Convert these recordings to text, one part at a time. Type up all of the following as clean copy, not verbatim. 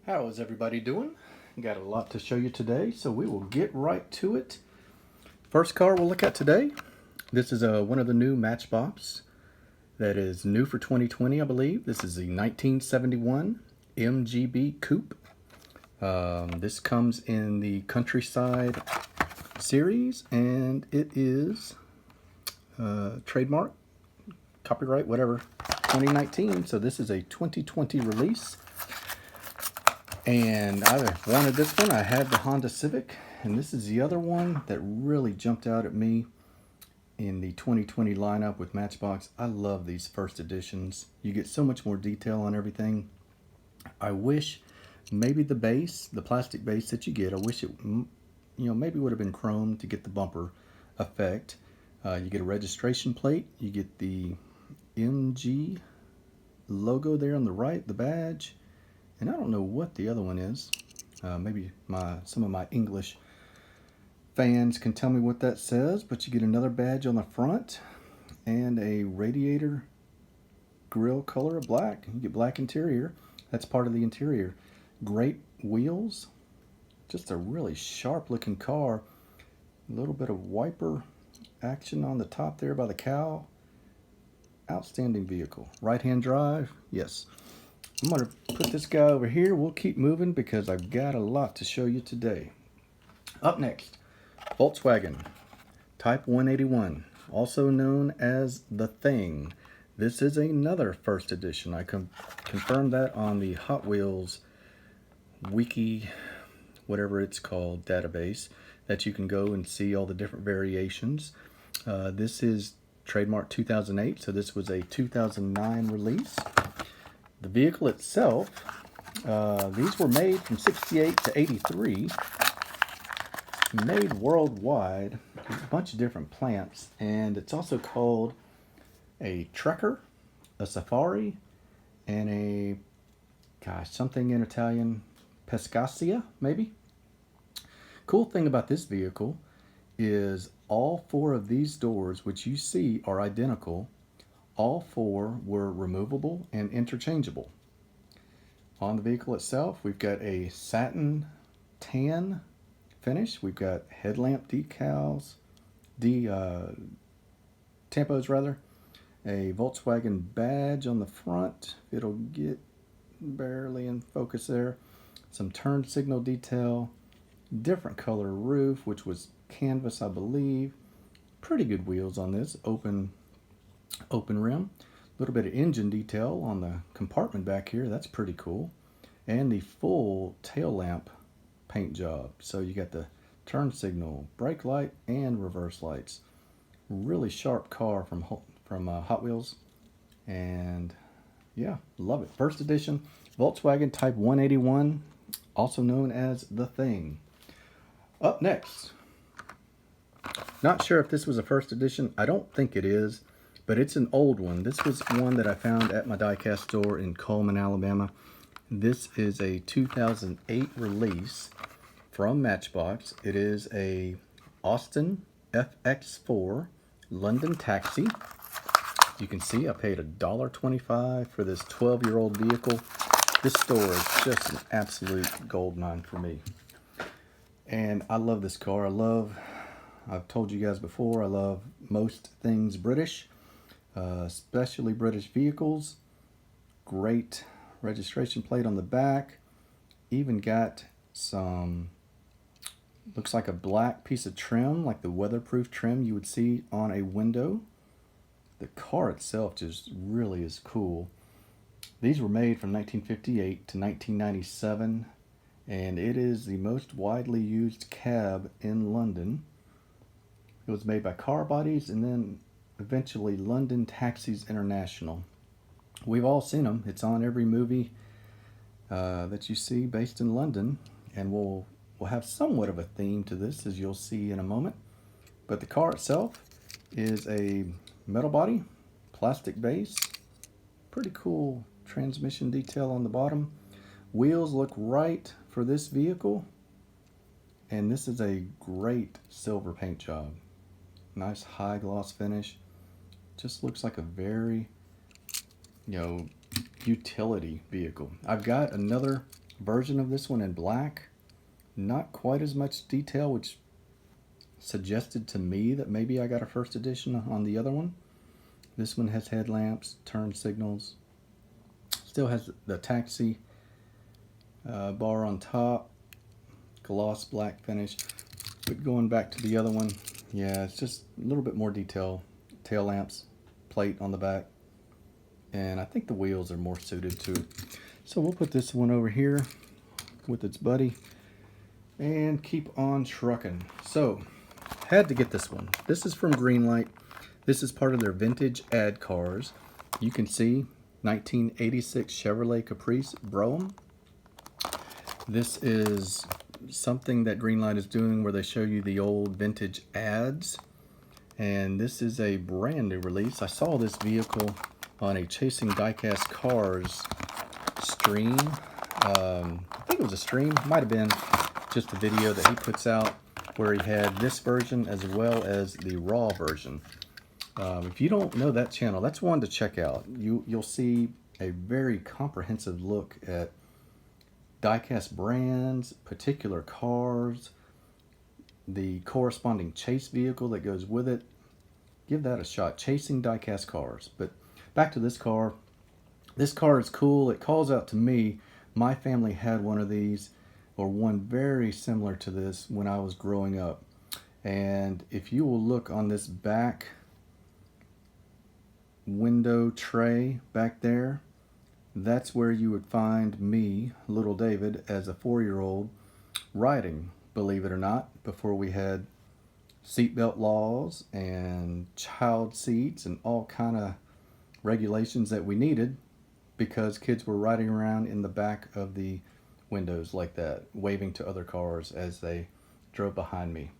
How is everybody doing? Got a lot to show you today, so we will get right to it. First car we'll look at today. This is one of the new Matchbox that is new for 2020, I believe. This is the 1971 MGB Coupe. This comes in the Countryside series, and it is trademark, copyright, whatever, 2019. So this is a 2020 release. And I wanted this one. I had the Honda Civic, and this is the other one that really jumped out at me in the 2020 lineup with Matchbox. I love these first editions. You get so much more detail on everything. I wish maybe the base, the plastic base that you get, I wish it, maybe would have been chrome to get the bumper effect. You get a registration plate. You get the MG logo there on the right, the badge. And I don't know what the other one is. Maybe some of my English fans can tell me what that says, but you get another badge on the front and a radiator grille color of black. You get black interior. That's part of the interior. Great wheels. Just a really sharp looking car. A little bit of wiper action on the top there by the cowl. Outstanding vehicle. Right-hand drive. Yes. I'm going to put this guy over here. We'll keep moving because I've got a lot to show you today. Up next, Volkswagen Type 181, also known as the Thing. This is another first edition. I confirmed that on the Hot Wheels wiki, whatever it's called, database, that you can go and see all the different variations. This is trademark 2008, so this was a 2009 release. The vehicle itself, these were made from 68 to 83, made worldwide, a bunch of different plants, and it's also called a Trekker, a Safari, and something in Italian, Pescasia, maybe? Cool thing about this vehicle is all four of these doors, which you see are identical. All four were removable and interchangeable. On the vehicle itself, we've got a satin tan finish. We've got headlamp decals, tampos rather, a Volkswagen badge on the front. It'll get barely in focus there. Some turn signal detail, different color roof, which was canvas, I believe. Pretty good wheels on this, open rim. A little bit of engine detail on the compartment back here. That's pretty cool. And the full tail lamp paint job. So you got the turn signal, brake light, and reverse lights. Really sharp car from Hot Wheels. And yeah, love it. First edition Volkswagen Type 181, also known as the Thing. Up next, not sure if this was a first edition. I don't think it is, but it's an old one. This was one that I found at my Diecast store in Coleman, Alabama. This is a 2008 release from Matchbox. It is a Austin FX4 London taxi. You can see I paid $1.25 for this 12-year-old vehicle. This store is just an absolute gold mine for me. And I love this car. I've told you guys before, I love most things British. Especially British vehicles. Great registration plate on the back. Even got some, looks like a black piece of trim, like the weatherproof trim you would see on a window. The car itself just really is cool. These were made from 1958 to 1997, and it is the most widely used cab in London. It was made by Car Bodies and then eventually London Taxis International. We've all seen them. It's on every movie that you see based in London, and we'll have somewhat of a theme to this, as you'll see in a moment. But the car itself is a metal body, plastic base, pretty cool transmission detail on the bottom. Wheels look right for this vehicle, and this is a great silver paint job. Nice high gloss finish. Just looks like a very, utility vehicle. I've got another version of this one in black. Not quite as much detail, which suggested to me that maybe I got a first edition on the other one. This one has headlamps, turn signals, still has the taxi bar on top, gloss black finish. But going back to the other one, yeah, it's just a little bit more detail. Tail lamps, plate on the back, and I think the wheels are more suited to it. So we'll put this one over here with its buddy and keep on trucking. So, had to get this one. This is from Greenlight. This is part of their vintage ad cars. You can see 1986 Chevrolet Caprice Brougham. This is something that Greenlight is doing where they show you the old vintage ads. And this is a brand new release. I saw this vehicle on a Chasing Diecast Cars stream. I think it was a stream. Might have been just a video that he puts out where he had this version as well as the raw version. If you don't know that channel, that's one to check out. You'll see a very comprehensive look at diecast brands, particular cars, the corresponding chase vehicle that goes with it. Give that a shot. Chasing Diecast Cars. But back to this car. This car is cool. It calls out to me. My family had one of these, or one very similar to this when I was growing up. And if you will look on this back window tray back there, that's where you would find me, little David, as a 4-year-old riding, believe it or not, before we had seatbelt laws and child seats and all kind of regulations that we needed, because kids were riding around in the back of the windows like that, waving to other cars as they drove behind me.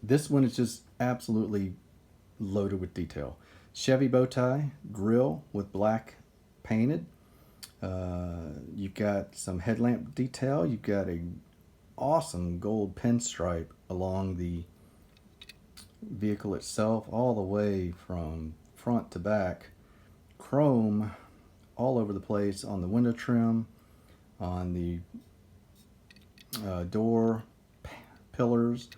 This one is just absolutely loaded with detail. Chevy bow tie, grill with black painted. You've got some headlamp detail. You've got a awesome gold pinstripe along the vehicle itself, all the way from front to back. Chrome all over the place on the window trim, on the door pillars,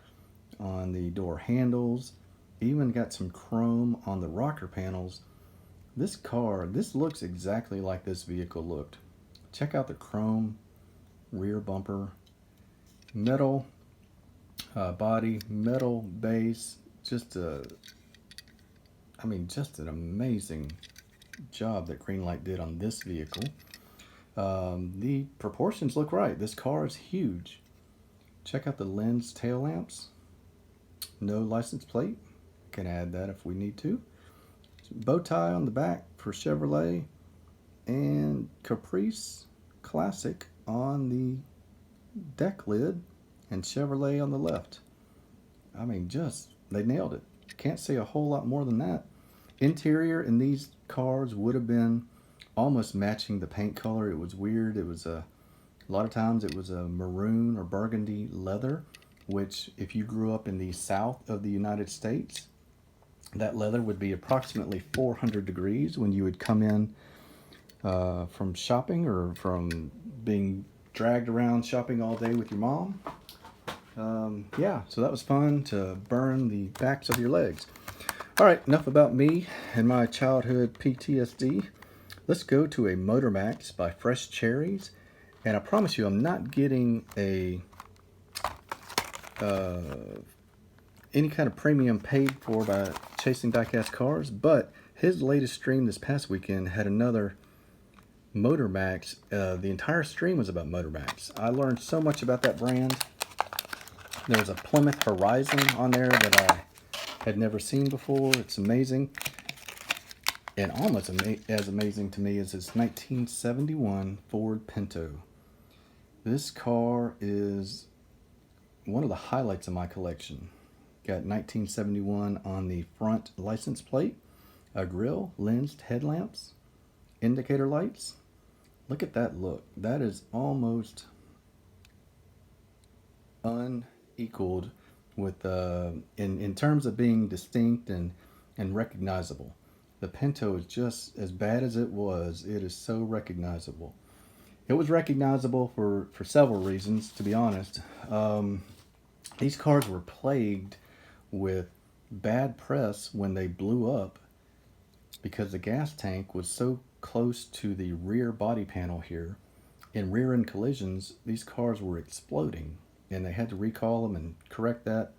on the door handles. Even got some chrome on the rocker panels. This car, this looks exactly like this vehicle looked. Check out the chrome rear bumper, metal body, metal base. Just an amazing job that Greenlight did on this vehicle. The proportions look right. This car is huge. Check out the lens tail lamps. No license plate. Can add that if we need to. Bow tie on the back for Chevrolet, and Caprice Classic on the deck lid, and Chevrolet on the left. I mean, just, they nailed it. Can't say a whole lot more than that. Interior in these cars would have been almost matching the paint color. It was weird. It was a lot of times it was a maroon or burgundy leather, which if you grew up in the south of the United States, that leather would be approximately 400 degrees when you would come in from shopping or from being dragged around shopping all day with your mom. Yeah, so that was fun to burn the backs of your legs. All right, enough about me and my childhood PTSD. Let's go to a Motor Max by Fresh Cherries. And I promise you, I'm not getting a any kind of premium paid for by Chasing Diecast Cars, but his latest stream this past weekend had another Motor Max. The entire stream was about Motor Max. I learned so much about that brand. There's a Plymouth Horizon on there that I had never seen before. It's amazing. And almost as amazing to me is this 1971 Ford Pinto. This car is one of the highlights of my collection. Got 1971 on the front license plate, a grille, lensed headlamps, indicator lights. Look at that look. That is almost unequaled with in terms of being distinct and recognizable. The Pinto is just as bad as it was. It is so recognizable. It was recognizable for several reasons, to be honest. These cars were plagued with bad press when they blew up because the gas tank was so close to the rear body panel here. In rear end collisions, these cars were exploding, and they had to recall them and correct that.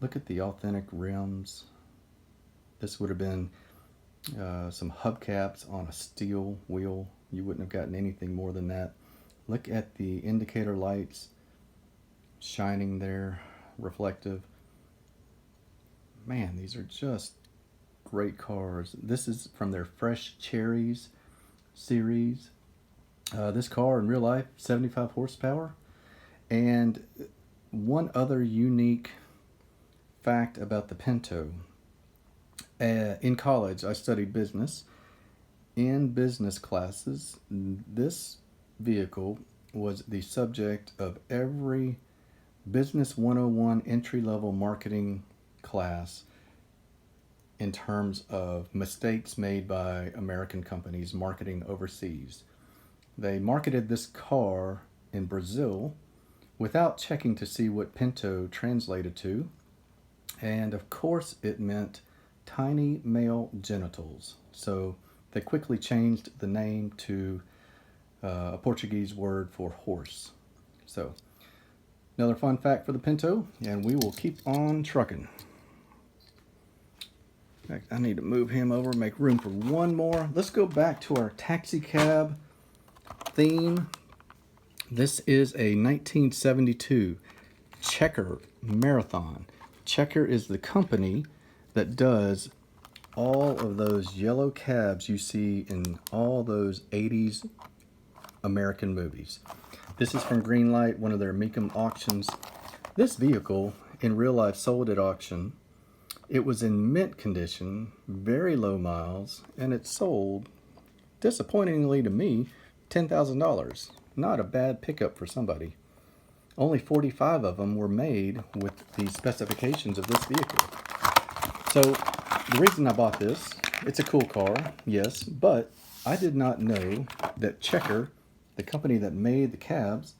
Look at the authentic rims. This would have been some hubcaps on a steel wheel. You wouldn't have gotten anything more than that. Look at the indicator lights shining there, reflective. Man, these are just great cars. This is from their Fresh Cherries series. This car in real life, 75 horsepower. And one other unique fact about the Pinto. In college, I studied business. In business classes, this vehicle was the subject of every Business 101 entry-level marketing class in terms of mistakes made by American companies marketing overseas. They marketed this car in Brazil without checking to see what Pinto translated to. And of course, it meant tiny male genitals. So they quickly changed the name to a Portuguese word for horse. So another fun fact for the Pinto, and we will keep on trucking. In fact, I need to move him over, make room for one more. Let's go back to our taxi cab theme. This is a 1972 Checker Marathon. Checker is the company that does all of those yellow cabs you see in all those 80s American movies. This is from Greenlight, one of their B Coupe auctions. This vehicle in real life sold at auction. It was in mint condition, very low miles, and it sold, disappointingly to me, $10,000. Not a bad pickup for somebody. Only 45 of them were made with the specifications of this vehicle. So the reason I bought this, it's a cool car, yes, but I did not know that Checker, the company that made the cabs,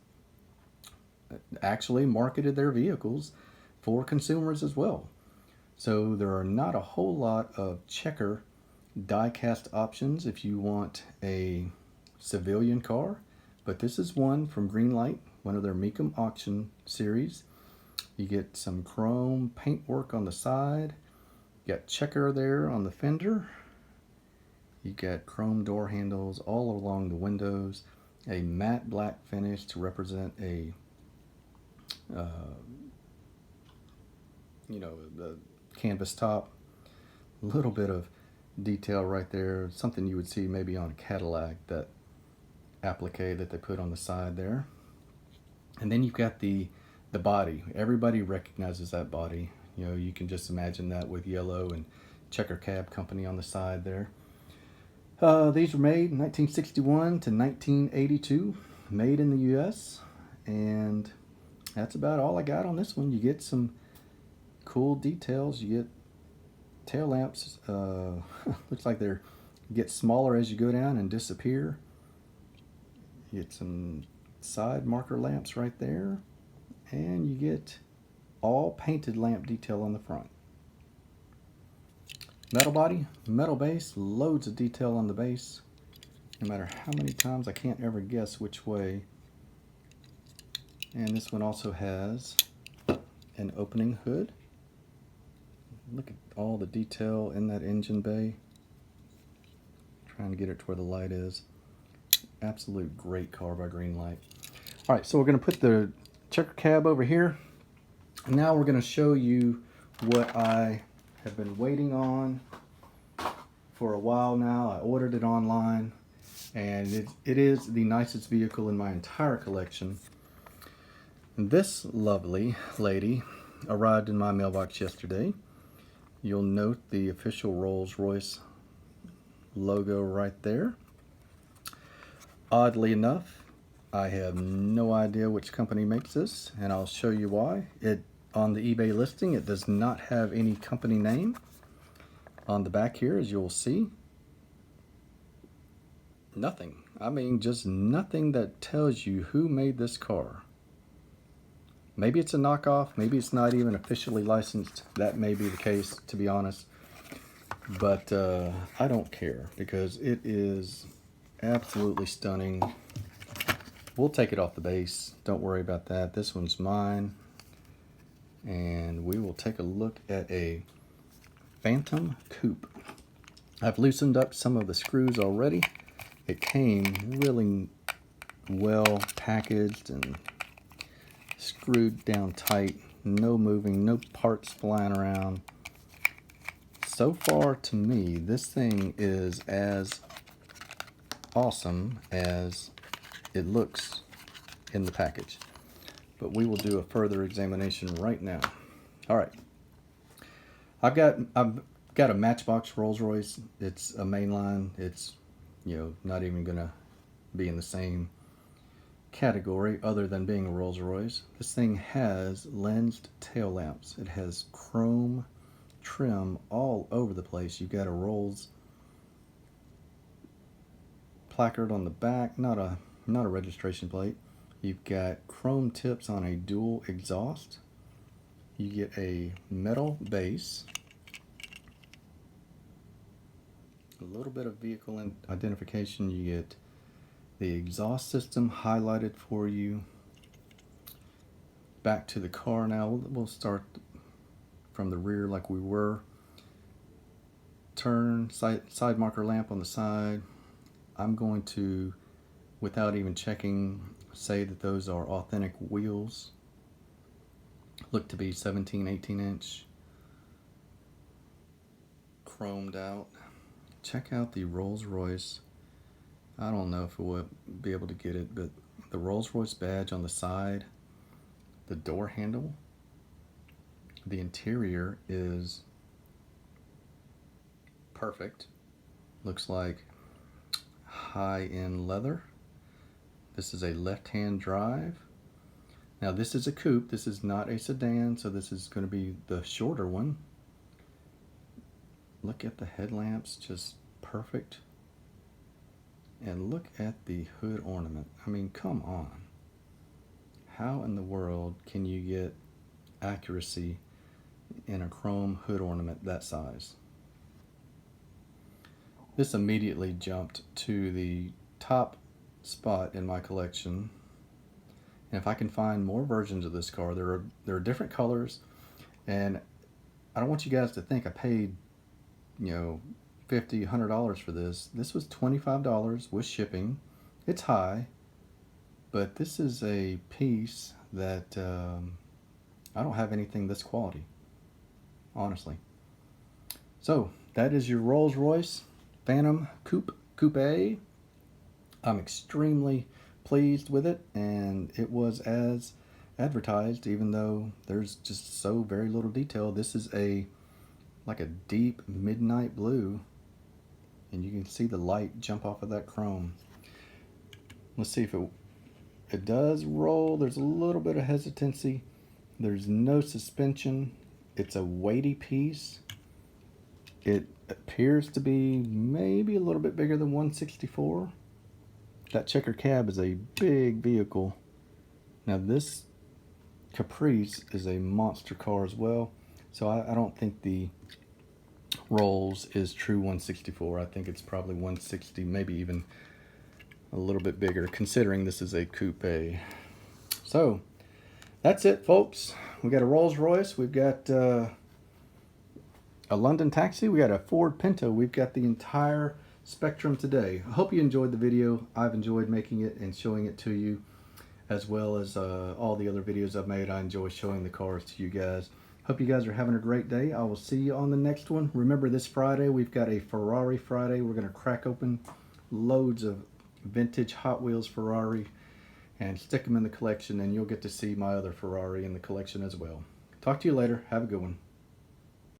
actually marketed their vehicles for consumers as well. So there are not a whole lot of Checker diecast options if you want a civilian car, but this is one from Greenlight, one of their B Coupe auction series. You get some chrome paintwork on the side. You got Checker there on the fender. You got chrome door handles all along the windows. A matte black finish to represent a, the canvas top. A little bit of detail right there. Something you would see maybe on a Cadillac, that applique that they put on the side there. And then you've got the body. Everybody recognizes that body. You know, you can just imagine that with yellow and Checker Cab Company on the side there. These were made in 1961 to 1982, made in the U.S. And that's about all I got on this one. You get some cool details. You get tail lamps. Looks like they're get smaller as you go down and disappear. You get some side marker lamps right there, and you get all painted lamp detail on the front. Metal body, metal base, loads of detail on the base. No matter how many times, I can't ever guess which way. And this one also has an opening hood. Look at all the detail in that engine bay. Trying to get it to where the light is. Absolute great car by Greenlight. All right, so we're going to put the Checker cab over here. And now we're going to show you what I have been waiting on for a while now. I ordered it online, and it is the nicest vehicle in my entire collection. And this lovely lady arrived in my mailbox yesterday. You'll note the official Rolls-Royce logo right there. Oddly enough, I have no idea which company makes this, and I'll show you why. On the eBay listing, it does not have any company name. On the back here, as you'll see, Nothing. I mean, just nothing that tells you who made this car. Maybe it's a knockoff. Maybe it's not even officially licensed. That may be the case, to be honest. But I don't care because it is absolutely stunning. We'll take it off the base. Don't worry about that. This one's mine. And we will take a look at a Phantom Coupe. I've loosened up some of the screws already. It came really well packaged and screwed down tight. No moving, no parts flying around. So far, to me, this thing is as awesome as it looks in the package. But we will do a further examination right now. All right. I've got a Matchbox Rolls Royce. It's a mainline. It's, you know, not even gonna be in the same category other than being a Rolls Royce. This thing has lensed tail lamps. It has chrome trim all over the place. You've got a Rolls placard on the back, not a registration plate. You've got chrome tips on a dual exhaust. You get a metal base, a little bit of vehicle identification. You get the exhaust system highlighted for you. Back to the car now. We'll start from the rear like we were. Turn, side marker lamp on the side. I'm going to, without even checking, say that those are authentic wheels. Look to be 17, 18 inch. Chromed out. Check out the Rolls Royce. I don't know if we'll be able to get it, but the Rolls Royce badge on the side, the door handle, the interior is perfect. Looks like high-end leather. This is a left-hand drive. Now this is a coupe. This is not a sedan, so this is going to be the shorter one. Look at the headlamps, just perfect. And look at the hood ornament. I mean, come on. How in the world can you get accuracy in a chrome hood ornament that size? This immediately jumped to the top spot in my collection. And if I can find more versions of this car, there are different colors, and I don't want you guys to think I paid, you know, $50, $100 for this. This was $25 with shipping. It's high, but this is a piece that I don't have anything this quality, honestly. So that is your Rolls Royce Phantom Coupe Coupe. I'm extremely pleased with it, and it was as advertised, even though there's just so very little detail. This is like a deep midnight blue, and you can see the light jump off of that chrome. Let's see if it does roll. There's a little bit of hesitancy. There's no suspension. It's a weighty piece. It appears to be maybe a little bit bigger than 164. That checker cab is a big vehicle. Now this Caprice is a monster car as well, so I don't think the Rolls is true 164. I think it's probably 160, maybe even a little bit bigger, considering this is a coupe. So that's it, folks. We got a Rolls Royce. We've got a London Taxi. We got a Ford Pinto. We've got the entire spectrum today. I hope you enjoyed the video. I've enjoyed making it and showing it to you, as well as all the other videos I've made. I enjoy showing the cars to you guys. Hope you guys are having a great day. I will see you on the next one. Remember, this Friday we've got a Ferrari Friday. We're going to crack open loads of vintage Hot Wheels Ferrari and stick them in the collection, and you'll get to see my other Ferrari in the collection as well. Talk to you later. Have a good one.